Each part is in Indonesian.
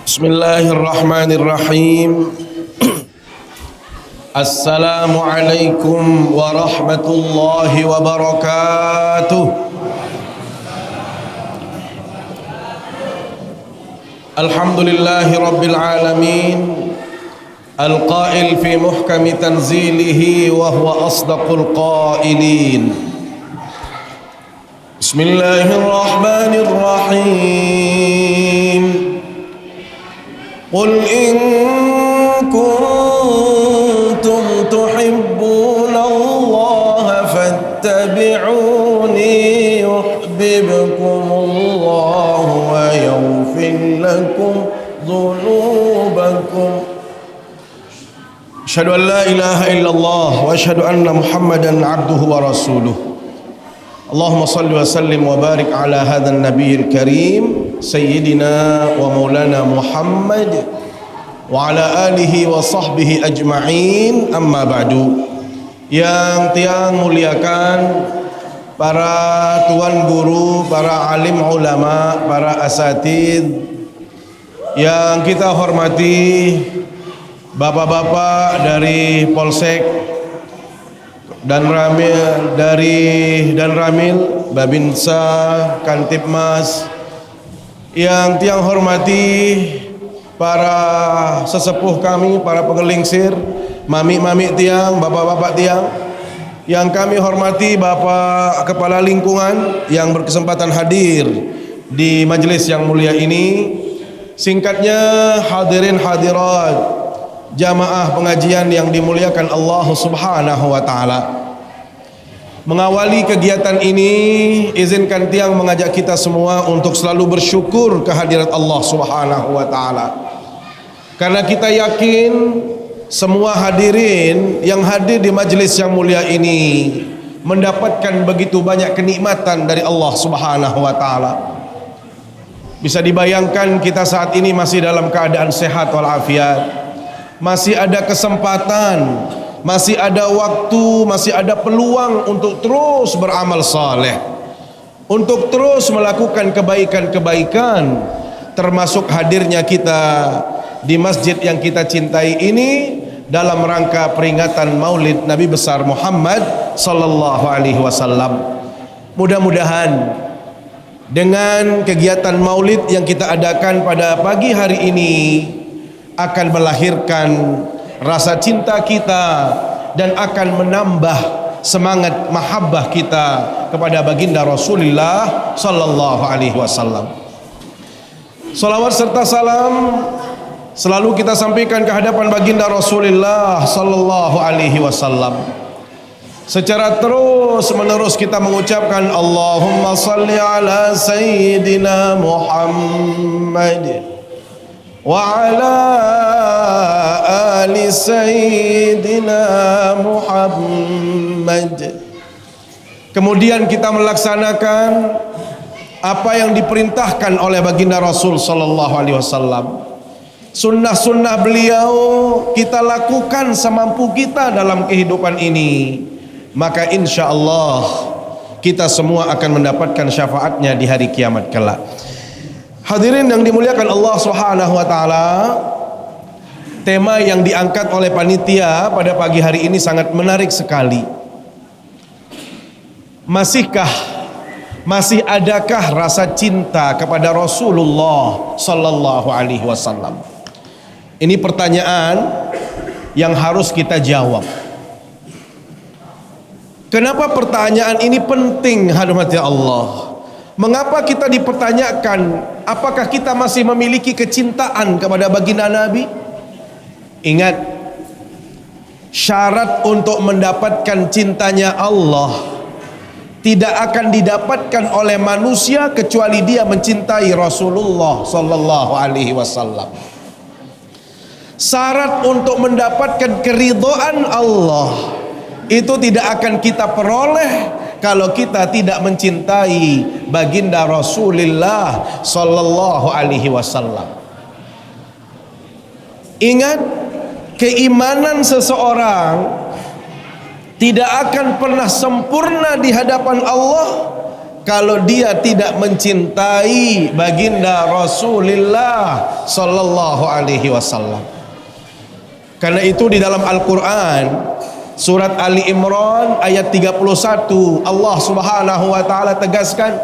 Bismillahirrahmanirrahim. Assalamualaikum warahmatullahi wabarakatuh. Alhamdulillahi rabbil alamin. Al-qail fi muhkami tanzilihi wa huwa asdaqul qailin. Bismillahirrahmanirrahim. Qul in kuntum tuhibbunallaha fattabi'uni yuhibbukumullahu wa yaghfir lakum dhunubakum. Asyhadu an la ilaha illallah wa asyhadu anna Muhammadan abduhu wa rasuluh. Allahumma salli wa sallim wa barik ala hadzal nabiyil karim sayyidina wa maulana Muhammad wa ala alihi wa sahbihi ajma'in, amma ba'du. Yang tiang muliakan para tuan guru, para alim ulama, para asatid yang kita hormati, bapak-bapak dari Polsek dan Ramil, Babinsa, Kantipmas, yang tiang hormati para sesepuh kami, para pengelingsir, mami-mami tiang, bapak-bapak tiang, yang kami hormati Bapak Kepala Lingkungan yang berkesempatan hadir di majelis yang mulia ini. Singkatnya, hadirin hadirat jamaah pengajian yang dimuliakan Allah Subhanahu wa taala. Mengawali kegiatan ini, izinkan tiang mengajak kita semua untuk selalu bersyukur kehadirat Allah Subhanahu wa taala. Karena kita yakin semua hadirin yang hadir di majelis yang mulia ini mendapatkan begitu banyak kenikmatan dari Allah Subhanahu wa taala. Bisa dibayangkan kita saat ini masih dalam keadaan sehat walafiat, masih ada kesempatan, masih ada waktu, masih ada peluang untuk terus beramal saleh, untuk terus melakukan kebaikan-kebaikan, termasuk hadirnya kita di masjid yang kita cintai ini dalam rangka peringatan Maulid Nabi besar Muhammad sallallahu alaihi wasallam. Mudah-mudahan dengan kegiatan Maulid yang kita adakan pada pagi hari ini akan melahirkan rasa cinta kita dan akan menambah semangat mahabbah kita kepada baginda Rasulullah sallallahu alaihi wasallam. Salawat serta salam selalu kita sampaikan ke hadapan baginda Rasulullah sallallahu alaihi wasallam. Secara terus menerus kita mengucapkan Allahumma salli ala sayyidina Muhammad wa ala ali sayyidina Muhammad. Kemudian kita melaksanakan apa yang diperintahkan oleh baginda Rasul sallallahu alaihi wasallam. Sunnah-sunnah beliau kita lakukan semampu kita dalam kehidupan ini, maka insya Allah kita semua akan mendapatkan syafaatnya di hari kiamat kelak. Hadirin yang dimuliakan Allah Subhanahu wa taala, tema yang diangkat oleh panitia pada pagi hari ini sangat menarik sekali. Masih adakah rasa cinta kepada Rasulullah sallallahu alaihi wasallam? Ini pertanyaan yang harus kita jawab. Kenapa pertanyaan ini penting, hadirin Allah? Mengapa kita dipertanyakan apakah kita masih memiliki kecintaan kepada baginda Nabi? Ingat, syarat untuk mendapatkan cintanya Allah tidak akan didapatkan oleh manusia kecuali dia mencintai Rasulullah sallallahu alaihi wasallam. Syarat untuk mendapatkan keridhaan Allah itu tidak akan kita peroleh kalau kita tidak mencintai baginda Rasulullah sallallahu alaihi wasallam. Ingat, keimanan seseorang tidak akan pernah sempurna di hadapan Allah kalau dia tidak mencintai baginda Rasulullah sallallahu alaihi wasallam. Karena itu di dalam Al-Qur'an surat Ali Imran ayat 31 Allah Subhanahu wa taala tegaskan,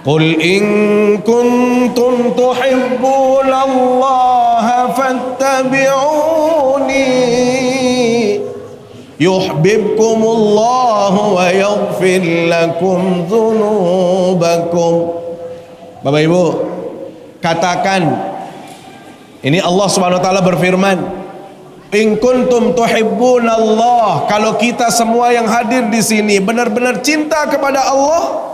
Qul in kuntum tuhibbunallaha fattabi'uni yuhibbukumullahu wa yaghfir lakum dzunubakum. Bapak Ibu, katakan, ini Allah Subhanahu wa taala berfirman, in kuntum tuhibbunallah, kalau kita semua yang hadir di sini benar-benar cinta kepada Allah,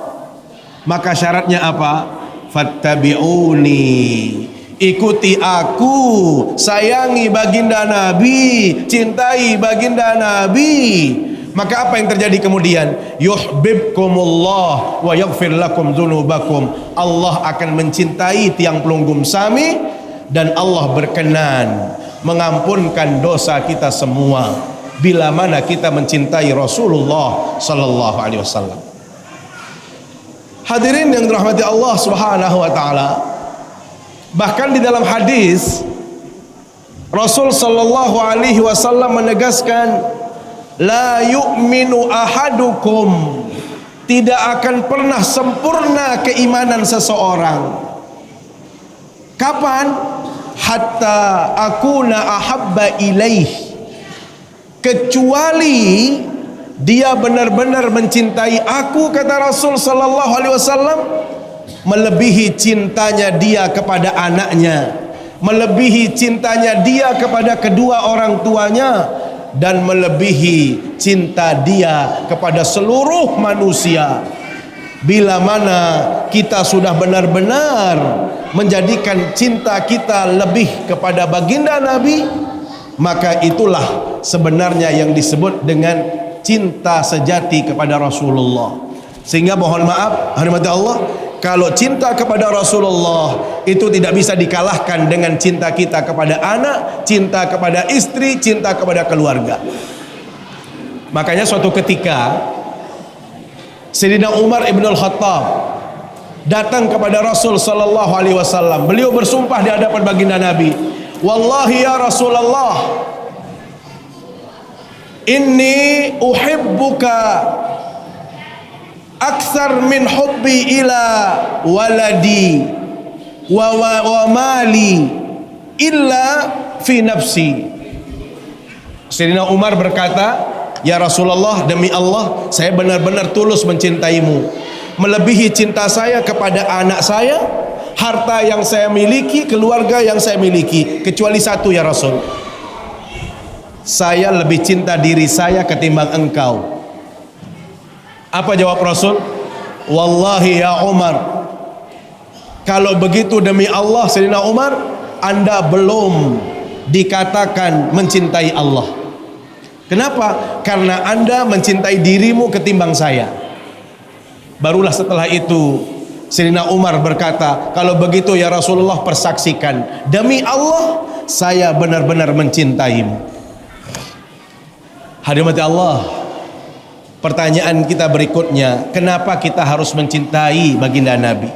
maka syaratnya apa? Fattabi'uni, ikuti aku, sayangi baginda Nabi, cintai baginda Nabi. Maka apa yang terjadi kemudian? Yuhibbukumullah wa yaghfir lakum dzunubakum. Allah akan mencintai tiang pelunggum sami dan Allah berkenan mengampunkan dosa kita semua bila mana kita mencintai Rasulullah sallallahu alaihi wasallam. Hadirin yang dirahmati Allah Subhanahu wa taala, bahkan di dalam hadis Rasul sallallahu alaihi wasallam menegaskan, la yu'minu ahadukum, tidak akan pernah sempurna keimanan seseorang. Kapan? Hatta akuna ahabba ilaih, kecuali dia benar-benar mencintai aku, kata Rasul sallallahu alaihi wasallam, melebihi cintanya dia kepada anaknya, melebihi cintanya dia kepada kedua orang tuanya, dan melebihi cinta dia kepada seluruh manusia. Bila mana kita sudah benar-benar menjadikan cinta kita lebih kepada baginda Nabi, maka itulah sebenarnya yang disebut dengan cinta sejati kepada Rasulullah. Sehingga mohon maaf, hormati Allah, kalau cinta kepada Rasulullah itu tidak bisa dikalahkan dengan cinta kita kepada anak, cinta kepada istri, cinta kepada keluarga. Makanya suatu ketika Sayyidina Umar ibn al-Khattab datang kepada Rasul sallallahu alaihi wasallam. Beliau bersumpah di hadapan baginda Nabi, wallahi ya Rasulullah, inni uhibbuka aktsar min hubbi ila waladi wa mali illa fi nafsi. Sayyidina Umar berkata, ya Rasulullah, demi Allah saya benar-benar tulus mencintaimu, melebihi cinta saya kepada anak saya, harta yang saya miliki, keluarga yang saya miliki, kecuali satu ya Rasul, saya lebih cinta diri saya ketimbang engkau. Apa jawab Rasul? Wallahi ya Umar, kalau begitu demi Allah Sayyidina Umar, Anda belum dikatakan mencintai Allah. Kenapa? Karena Anda mencintai dirimu ketimbang saya. Barulah setelah itu Sayyidina Umar berkata, kalau begitu ya Rasulullah, persaksikan demi Allah saya benar-benar mencintaimu. Hadirin Allah, pertanyaan kita berikutnya, kenapa kita harus mencintai baginda Nabi?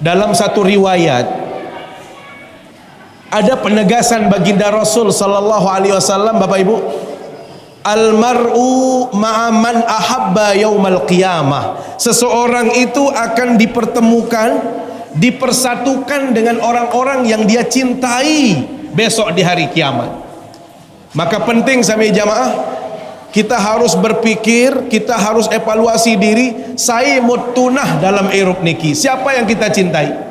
Dalam satu riwayat ada penegasan baginda Rasul sallallahu alaihi wasallam, Bapak Ibu, almar'u ma'aman ahabba yaumal qiyamah, seseorang itu akan dipertemukan, dipersatukan dengan orang-orang yang dia cintai besok di hari kiamat. Maka penting sami jamaah, kita harus berpikir, kita harus evaluasi diri, saya mutunah dalam hirup niki, siapa yang kita cintai?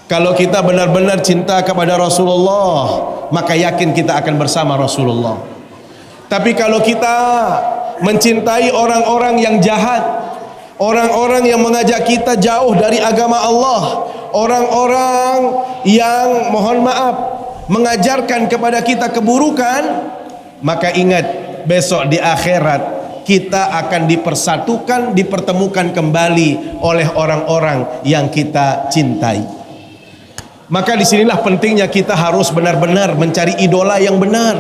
Kalau kita benar-benar cinta kepada Rasulullah, maka yakin kita akan bersama Rasulullah. Tapi kalau kita mencintai orang-orang yang jahat, orang-orang yang mengajak kita jauh dari agama Allah, orang-orang yang mohon maaf mengajarkan kepada kita keburukan, maka ingat, besok di akhirat kita akan dipersatukan, dipertemukan kembali oleh orang-orang yang kita cintai. Maka disinilah pentingnya kita harus benar-benar mencari idola yang benar.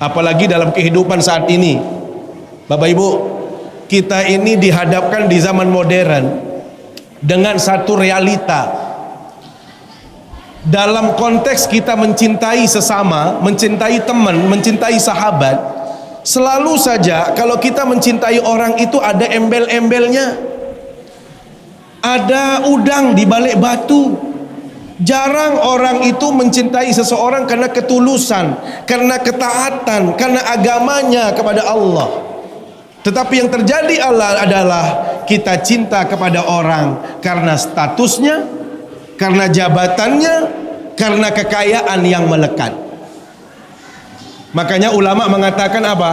Apalagi dalam kehidupan saat ini, Bapak Ibu, kita ini dihadapkan di zaman modern dengan satu realita. Dalam konteks kita mencintai sesama, mencintai teman, mencintai sahabat, selalu saja kalau kita mencintai orang itu ada embel-embelnya, ada udang di balik batu. Jarang orang itu mencintai seseorang karena ketulusan, karena ketaatan, karena agamanya kepada Allah. Tetapi yang terjadi adalah kita cinta kepada orang karena statusnya, karena jabatannya, karena kekayaan yang melekat. Makanya ulama mengatakan apa?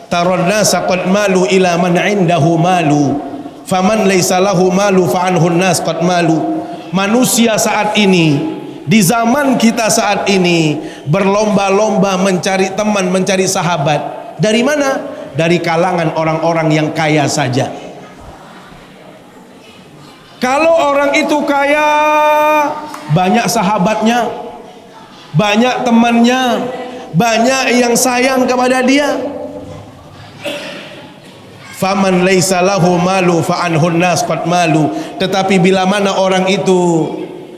Taradna saqad malu ila man indahu malu, faman laysa lahu malu fa anhu nas qad malu. Manusia saat ini, di zaman kita saat ini, berlomba-lomba mencari teman, mencari sahabat. Dari mana? Dari kalangan orang-orang yang kaya saja. Kalau orang itu kaya, banyak sahabatnya, banyak temannya, banyak yang sayang kepada dia. Faman laisa lahu malu fa anhun nas qad malu. Tetapi bila mana orang itu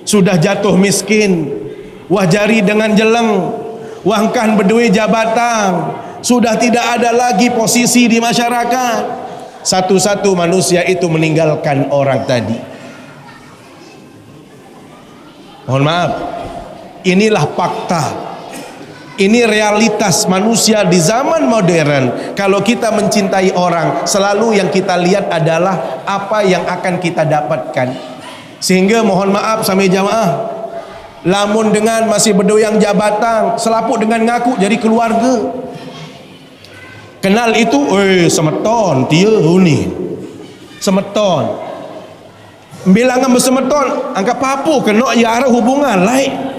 sudah jatuh miskin, wah jari dengan jeleng, wahkan berdui jabatan, sudah tidak ada lagi posisi di masyarakat, satu-satu manusia itu meninggalkan orang tadi. Mohon maaf, inilah fakta. Ini realitas manusia di zaman modern. Kalau kita mencintai orang, selalu yang kita lihat adalah apa yang akan kita dapatkan. Sehingga mohon maaf sampai jamaah, lamun dengan masih berdoyang jabatan, selaput dengan ngaku jadi keluarga. Kenal itu, semeton, dia huni. Semeton. Bilangan bersemeton, angkat papu kena ya arah hubungan lain.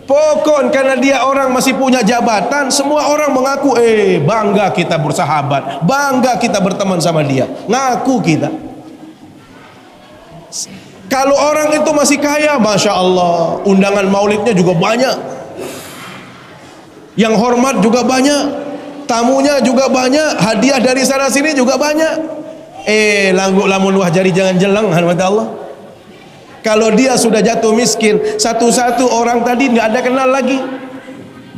Pokok karena dia orang masih punya jabatan, semua orang mengaku bangga kita bersahabat, bangga kita berteman sama dia, ngaku kita. Kalau orang itu masih kaya, masya Allah, undangan maulidnya juga banyak, yang hormat juga banyak, tamunya juga banyak, hadiah dari sana sini juga banyak. Lamun wah jari jangan jeleng, hanwata Allah. Kalau dia sudah jatuh miskin, satu-satu orang tadi nggak ada kenal lagi.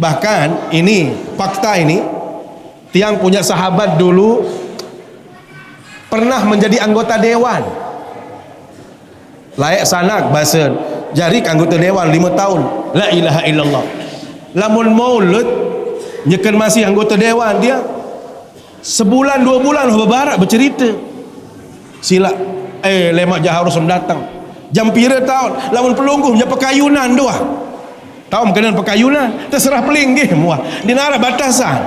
Bahkan ini fakta ini, tiang punya sahabat dulu pernah menjadi anggota dewan. Layak sanak bahasa jarik anggota dewan 5 tahun. La ilaha illallah. Lamun maulud nyekan masih anggota dewan, dia sebulan 2 bulan berbarak bercerita. Sila lemak jaharus datang. Jam pira tahun lamun pelungguh nya pekayunan doa. Tahu makanan pekayunan terserah peling ge muah. Dinara batasan.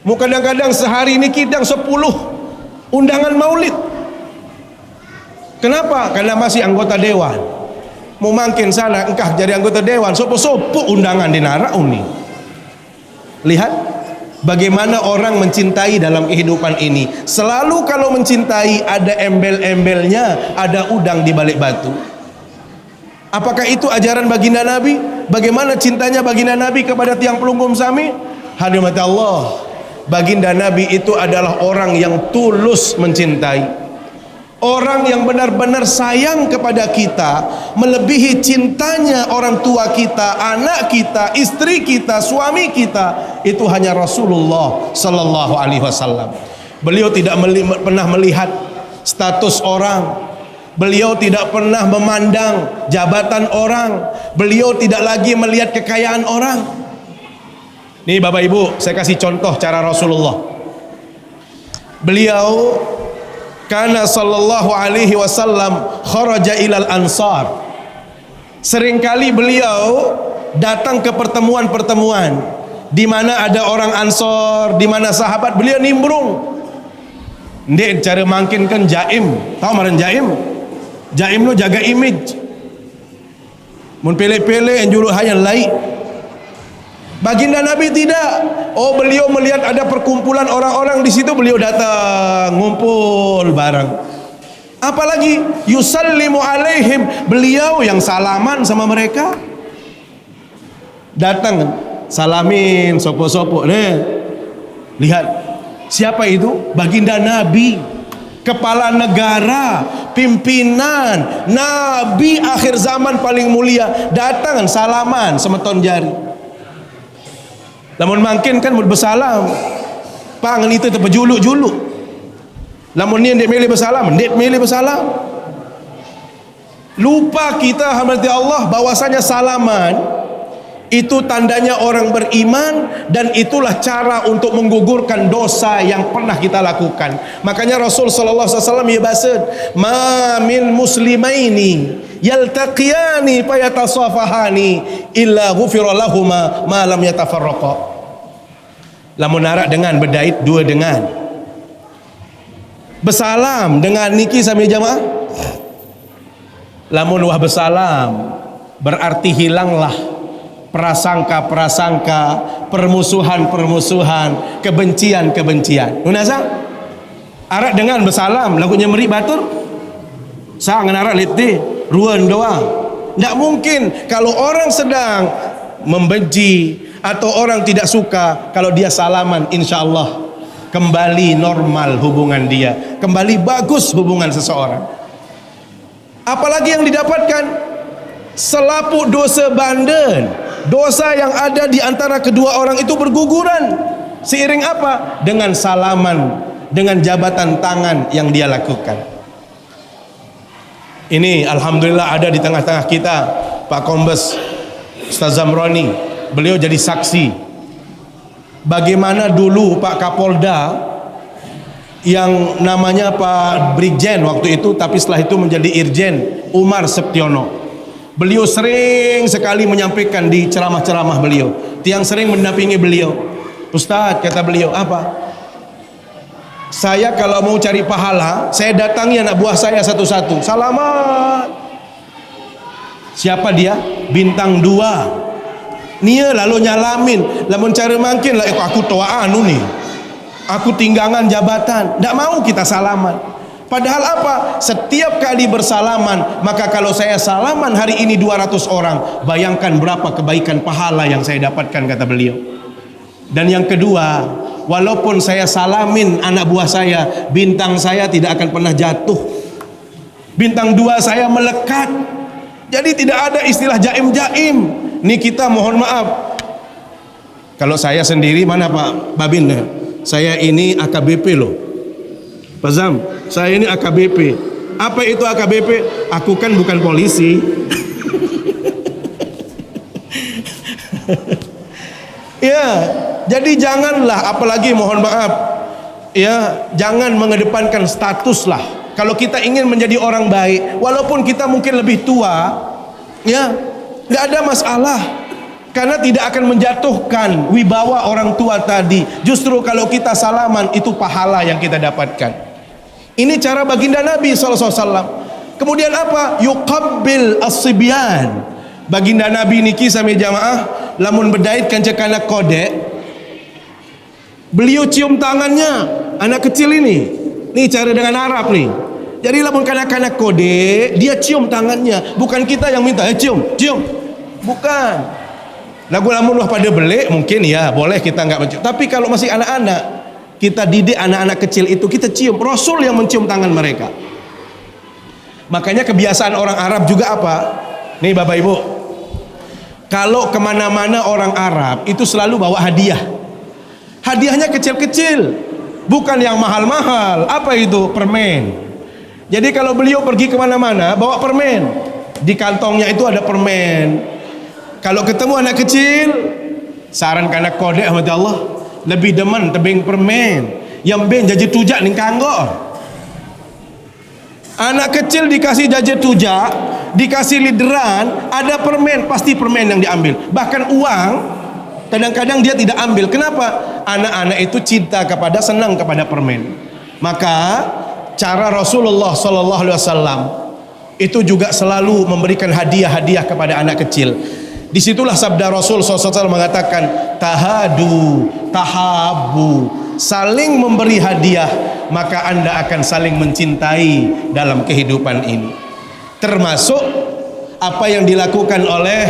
Mu kadang-kadang sehari ni kidang 10 undangan maulid. Kenapa? Karena masih anggota dewan. Mu mangkin sana engkah jadi anggota dewan, sopo-sopo undangan dinara uni. Lihat bagaimana orang mencintai dalam kehidupan ini. Selalu kalau mencintai ada embel-embelnya, ada udang di balik batu. Apakah itu ajaran baginda Nabi? Bagaimana cintanya baginda Nabi kepada tiang pelungkum sami? Hadirin Allah, baginda Nabi itu adalah orang yang tulus mencintai, orang yang benar-benar sayang kepada kita, melebihi cintanya orang tua kita, anak kita, istri kita, suami kita. Itu hanya Rasulullah sallallahu alaihi wasallam. Beliau tidak pernah melihat status orang, beliau tidak pernah memandang jabatan orang, beliau tidak lagi melihat kekayaan orang. Nih Bapak Ibu, saya kasih contoh cara Rasulullah. Beliau karena sallallahu alaihi wasallam kharaja ilal ansar. Seringkali beliau datang ke pertemuan-pertemuan di mana ada orang Ansor, di mana sahabat, beliau nimbrung. Ndek cara mangkinkan jaim. Tahu maran jaim? Jaim lu jaga image. Mun pele-pele enjulu hayal lai. Baginda Nabi tidak. Oh, beliau melihat ada perkumpulan orang-orang di situ, beliau datang, ngumpul bareng. Apalagi yusallimu alaihim, beliau yang salaman sama mereka. Datang salamin sopo-sopo. Lihat Siapa itu? Baginda Nabi, kepala negara, pimpinan, Nabi akhir zaman paling mulia, datang salaman semeton jari. Lamun mungkin kan bersalam, pangan itu terpejuluk-juluk. Lamun ni ndek milih bersalam, ndek milih bersalam. Lupa kita hamdati Allah bahwasanya salaman itu tandanya orang beriman, dan itulah cara untuk menggugurkan dosa yang pernah kita lakukan. Makanya Rasul sallallahu alaihi wasallam ya based, ma min muslimaini yaltaqiyani fayatasafahani illa ghufira lahuma ma lam yatafarraqa. Lamun narak dengan berdait dua dengan bersalam dengan niki sami jamaah. Lamun wah bersalam berarti hilanglah prasangka-prasangka, permusuhan-permusuhan, kebencian-kebencian. Nunasa arak dengan bersalam lagunya meri batur sang arak liti ruan doang. Tidak mungkin kalau orang sedang membenci atau orang tidak suka, kalau dia salaman, insya Allah kembali normal hubungan dia, kembali bagus hubungan seseorang. Apalagi yang didapatkan selaput dosa bandan, dosa yang ada di antara kedua orang itu berguguran. Seiring apa? Dengan salaman, dengan jabatan tangan yang dia lakukan. Ini alhamdulillah ada di tengah-tengah kita Pak Kombes Ustaz Zamroni. Beliau jadi saksi bagaimana dulu Pak Kapolda yang namanya Pak Brigjen waktu itu, tapi setelah itu menjadi Irjen, Umar Septiono. Beliau sering sekali menyampaikan di ceramah-ceramah beliau. Tiang sering mendampingi beliau. Ustaz, kata beliau, apa? Saya kalau mau cari pahala, saya datangi anak buah saya satu-satu. Salamat. Siapa dia? Bintang 2. Nia lalu nyalamin. Lamun cara makin lah, aku toa anu nih. Aku tinggangan jabatan. Tak mau kita salaman. Padahal apa? Setiap kali bersalaman, maka kalau saya salaman hari ini 200 orang, bayangkan berapa kebaikan pahala yang saya dapatkan, kata beliau. Dan yang kedua, walaupun saya salamin anak buah saya, bintang saya tidak akan pernah jatuh. Bintang 2 saya melekat. Jadi tidak ada istilah jaim-jaim. Nih kita mohon maaf. Kalau saya sendiri mana Pak Babin? Saya ini AKBP loh. Pak Zam, saya ini AKBP. Apa itu AKBP? Aku kan bukan polisi. Ya, jadi janganlah, apalagi mohon maaf, ya, jangan mengedepankan status lah. Kalau kita ingin menjadi orang baik, walaupun kita mungkin lebih tua, ya, nggak ada masalah. Karena tidak akan menjatuhkan wibawa orang tua tadi. Justru kalau kita salaman, itu pahala yang kita dapatkan. Ini cara baginda Nabi SAW. Kemudian apa? Yuqabbil as-sibyan. Baginda Nabi niki sami jamaah, lamun berdait kancakana kodek, beliau cium tangannya anak kecil ini. Nih cara dengan Arab nih. Jadi lamun kanak-kanak kodek, dia cium tangannya. Bukan kita yang minta, cium, cium. Bukan. Lamun lah pada belik mungkin ya boleh kita nggak mencium. Tapi kalau masih anak-anak, kita didik anak-anak kecil itu, kita cium. Rasul yang mencium tangan mereka. Makanya kebiasaan orang Arab juga apa? Nih Bapak Ibu, kalau kemana-mana orang Arab itu selalu bawa hadiah. Hadiahnya kecil-kecil, bukan yang mahal-mahal. Apa itu? Permen. Jadi kalau beliau pergi kemana-mana bawa permen. Di kantongnya itu ada permen. Kalau ketemu anak kecil, saran kanak kode ahmad Allah, lebih demen tebing permen yang ben jajet tujak ning kanggo. Anak kecil dikasih jajet tujak, dikasih lideran, ada permen, pasti permen yang diambil. Bahkan uang kadang-kadang dia tidak ambil. Kenapa? Anak-anak itu cinta kepada, senang kepada permen. Maka cara Rasulullah SAW itu juga selalu memberikan hadiah-hadiah kepada anak kecil. Disitulah sabda Rasul SAW mengatakan, tahadu, tahabu, saling memberi hadiah, maka anda akan saling mencintai dalam kehidupan ini. Termasuk apa yang dilakukan oleh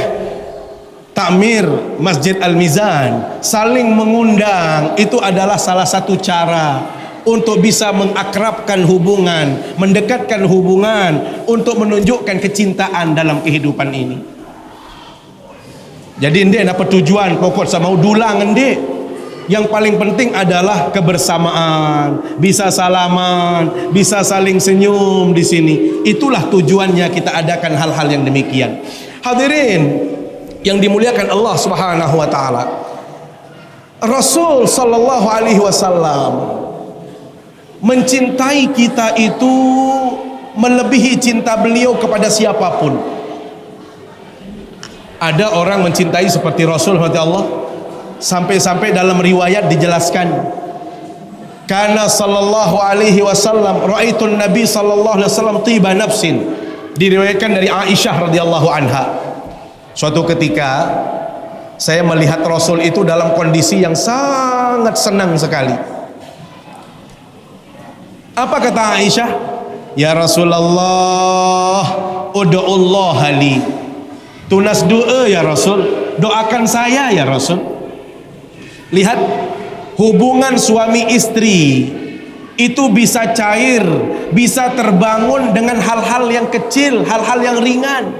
takmir Masjid Al-Mizan, saling mengundang, itu adalah salah satu cara untuk bisa mengakrabkan hubungan, mendekatkan hubungan, untuk menunjukkan kecintaan dalam kehidupan ini. Jadi ndek apa tujuan pokok sama dulang ndek. Yang paling penting adalah kebersamaan, bisa salaman, bisa saling senyum di sini. Itulah tujuannya kita adakan hal-hal yang demikian. Hadirin yang dimuliakan Allah Subhanahu wa taala. Rasul sallallahu alaihi wasallam mencintai kita itu melebihi cinta beliau kepada siapapun. Ada orang mencintai seperti Rasul Allah, sampai-sampai dalam riwayat dijelaskan, karena sallallahu alaihi wasallam ra'aitun nabi sallallahu alaihi wasallam tiba nafsin. Diriwayatkan dari Aisyah radhiyallahu anha, suatu ketika saya melihat Rasul itu dalam kondisi yang sangat senang sekali. Apa kata Aisyah? Ya Rasulullah, ud'ullah li. Tunas doa ya Rasul, doakan saya ya Rasul. Lihat, hubungan suami istri itu bisa cair, bisa terbangun dengan hal-hal yang kecil, hal-hal yang ringan.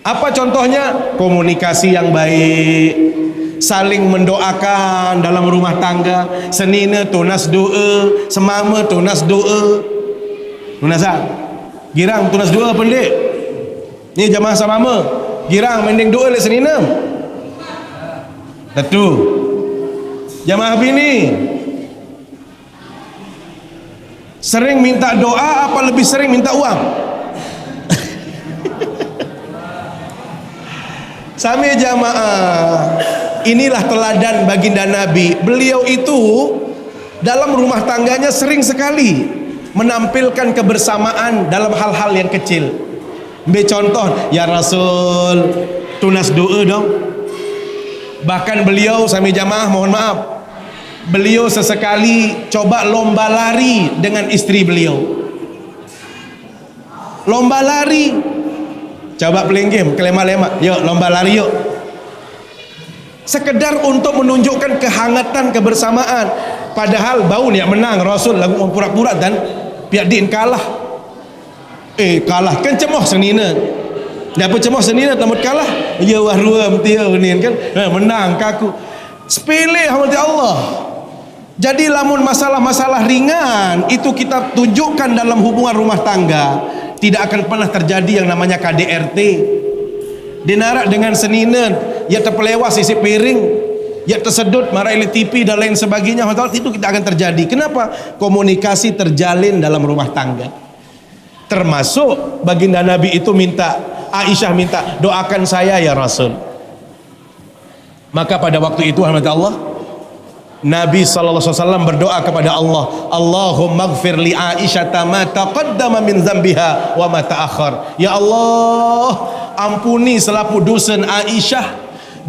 Apa contohnya? Komunikasi yang baik, saling mendoakan dalam rumah tangga, senina tunas doa, semama tunas doa. Tunasa girang tunas doa pendek. Ni jamaah samama, girang mending doa le senina. Tentu jamaah bini sering minta doa apa lebih sering minta uang? Sami jamaah, inilah teladan baginda Nabi. Beliau itu dalam rumah tangganya sering sekali menampilkan kebersamaan dalam hal-hal yang kecil. Ambil contoh, ya Rasul tunas doa dong. Bahkan beliau, sami jamaah mohon maaf, beliau sesekali coba lomba lari dengan istri beliau. Lomba lari, coba playing game, kelema-lema, yuk lomba lari yuk. Sekedar untuk menunjukkan kehangatan kebersamaan. Padahal bau ni yang menang, Rasul lagu pura-pura dan pihak din kalah. Kalah kan cemoh senina. Dia apa cemoh senina tamut kalah. Ya wahruam tiau ni kan. Menang kaku. Sepele hati Allah. Jadi lamun masalah-masalah ringan itu kita tunjukkan dalam hubungan rumah tangga, tidak akan pernah terjadi yang namanya KDRT. Dinarak dengan senina, ya terpelewas isi piring, ya tersedut marah TV dan lain sebagainya, itu kita akan terjadi. Kenapa? Komunikasi terjalin dalam rumah tangga. Termasuk baginda Nabi itu minta, Aisyah minta, doakan saya ya Rasul. Maka pada waktu itu Allah, Nabi SAW berdoa kepada Allah, Allahumma gfir li Aisyah ma taqaddama min zambiha wa ma ta'akhir. Ya Allah, ampuni selaku dosa Aisyah,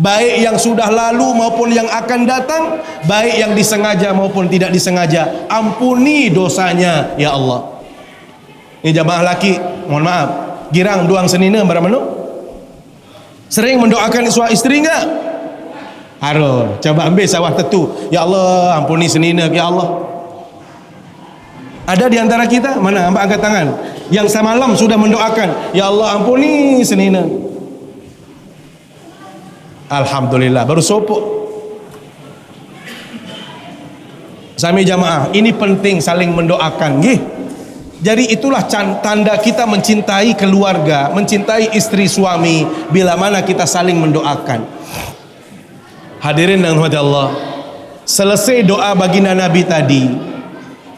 baik yang sudah lalu maupun yang akan datang, baik yang disengaja maupun tidak disengaja. Ampuni dosanya ya Allah. Ini jamaah laki, mohon maaf, girang duang senina barang menu sering mendoakan suami istri enggak? Harus. Coba ambil sawah tetu, ya Allah ampuni senina ya Allah. Ada di antara kita mana hamba angkat tangan yang semalam sudah mendoakan, ya Allah ampuni senina? Alhamdulillah, baru sopok. Sami jamaah, ini penting saling mendoakan nggih. Jadi itulah tanda kita mencintai keluarga, mencintai istri suami, bila mana kita saling mendoakan. Hadirin yang dirahmati Allah, selesai doa baginda Nabi tadi,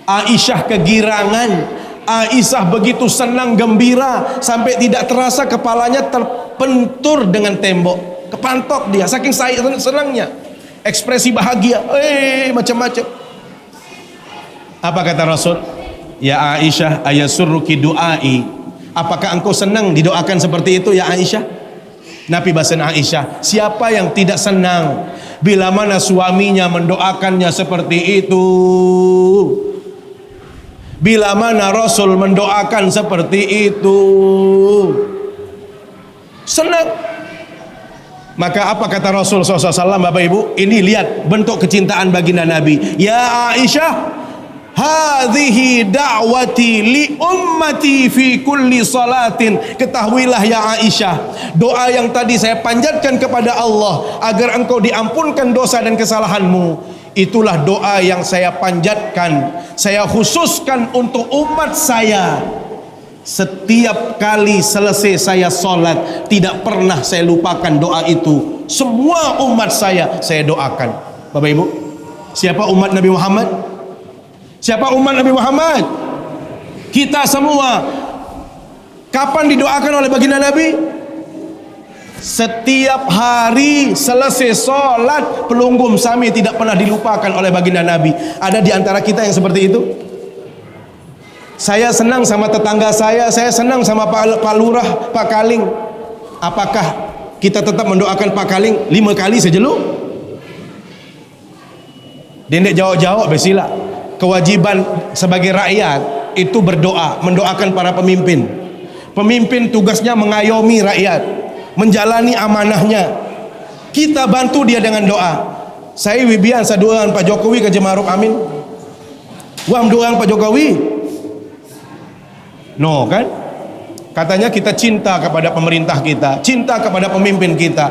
Aisyah kegirangan. Aisyah begitu senang gembira sampai tidak terasa kepalanya terpentur dengan tembok, kepantok dia saking senangnya, ekspresi bahagia, macam-macam. Apa kata Rasul? Ya Aisyah, ayasurruki du'ai. Apakah engkau senang didoakan seperti itu ya Aisyah? Nabi bahasan Aisyah, siapa yang tidak senang bila mana suaminya mendoakannya seperti itu? Bila mana Rasul mendoakan seperti itu, senang. Maka apa kata Rasul SAW, Bapak Ibu? Ini lihat bentuk kecintaan baginda Nabi. Ya Aisyah, hadhihi da'wati li ummati fi kulli salatin. Ketahuilah ya Aisyah, doa yang tadi saya panjatkan kepada Allah agar engkau diampunkan dosa dan kesalahanmu, itulah doa yang saya panjatkan, saya khususkan untuk umat saya. Setiap kali selesai saya sholat, tidak pernah saya lupakan doa itu. Semua umat saya doakan. Bapak Ibu, siapa umat Nabi Muhammad? Siapa umat Nabi Muhammad? Kita semua. Kapan didoakan oleh baginda Nabi? Setiap hari selesai sholat, pelunggum sami tidak pernah dilupakan oleh baginda Nabi. Ada di antara kita yang seperti itu? Saya senang sama tetangga saya senang sama Pak Lurah, Pak Kaling. Apakah kita tetap mendoakan Pak Kaling 5 kali sejeluk? Dendek jawab-jawab besila. Kewajiban sebagai rakyat itu berdoa, mendoakan para pemimpin. Pemimpin tugasnya mengayomi rakyat, menjalani amanahnya. Kita bantu dia dengan doa. Saya wibian saduan Pak Jokowi ke Jemaruk amin. Wah doang Pak Jokowi. No kan? Katanya kita cinta kepada pemerintah kita, cinta kepada pemimpin kita.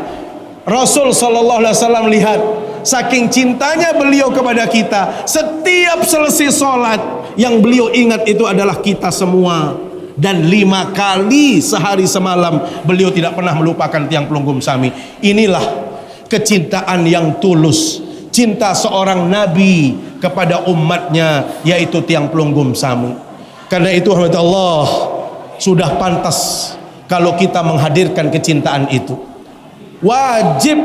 Rasul sallallahu alaihi wasallam lihat, saking cintanya beliau kepada kita, setiap selesai sholat yang beliau ingat itu adalah kita semua. Dan 5 kali sehari semalam beliau tidak pernah melupakan tiang pelunggum sami. Inilah kecintaan yang tulus, cinta seorang nabi kepada umatnya, yaitu tiang pelunggum sami. Karena itu Allah sudah pantas kalau kita menghadirkan kecintaan itu. Wajib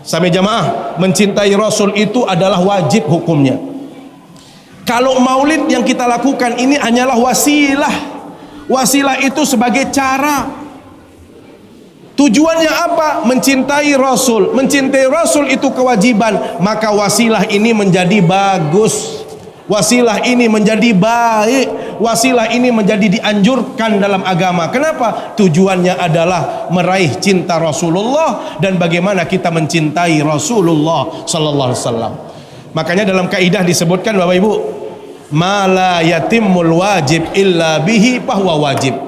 sampai jamaah mencintai Rasul itu adalah wajib hukumnya. Kalau maulid yang kita lakukan ini hanyalah wasilah. Wasilah itu sebagai cara. Tujuannya apa? Mencintai Rasul. Mencintai Rasul itu kewajiban, maka wasilah ini menjadi bagus. Wasilah ini menjadi baik, wasilah ini menjadi dianjurkan dalam agama. Kenapa? Tujuannya adalah meraih cinta Rasulullah dan bagaimana kita mencintai Rasulullah sallallahu alaihi wasallam. Makanya dalam kaidah disebutkan Bapak Ibu, ma la yatimmul wajib illa bihi fahuwa wajib.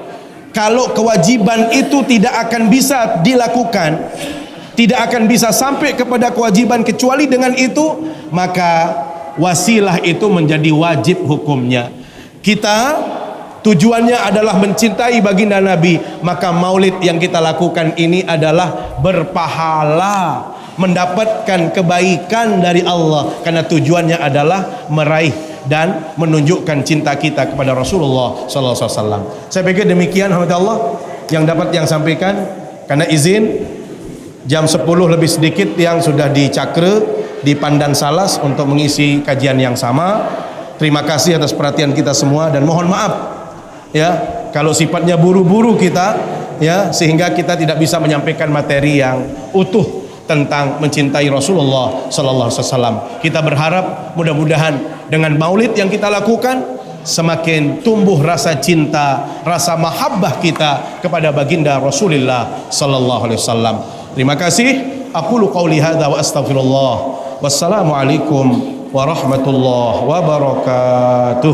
Kalau kewajiban itu tidak akan bisa dilakukan, tidak akan bisa sampai kepada kewajiban kecuali dengan itu, maka wasilah itu menjadi wajib hukumnya. Kita tujuannya adalah mencintai baginda Nabi, maka maulid yang kita lakukan ini adalah berpahala, mendapatkan kebaikan dari Allah, karena tujuannya adalah meraih dan menunjukkan cinta kita kepada Rasulullah sallallahu alaihi wasallam. Saya pikir demikian alhamdulillah yang dapat yang sampaikan. Karena izin jam 10 lebih sedikit yang sudah dicakre di Pandan Salas untuk mengisi kajian yang sama. Terima kasih atas perhatian kita semua dan mohon maaf ya kalau sifatnya buru-buru kita ya, sehingga kita tidak bisa menyampaikan materi yang utuh tentang mencintai Rasulullah sallallahu alaihi wasallam. Kita berharap mudah-mudahan dengan maulid yang kita lakukan semakin tumbuh rasa cinta, rasa mahabbah kita kepada baginda Rasulullah sallallahu alaihi wasallam. Terima kasih. Aqulu qauli hadza wa astaghfirullah. Wassalamualaikum warahmatullahi wabarakatuh.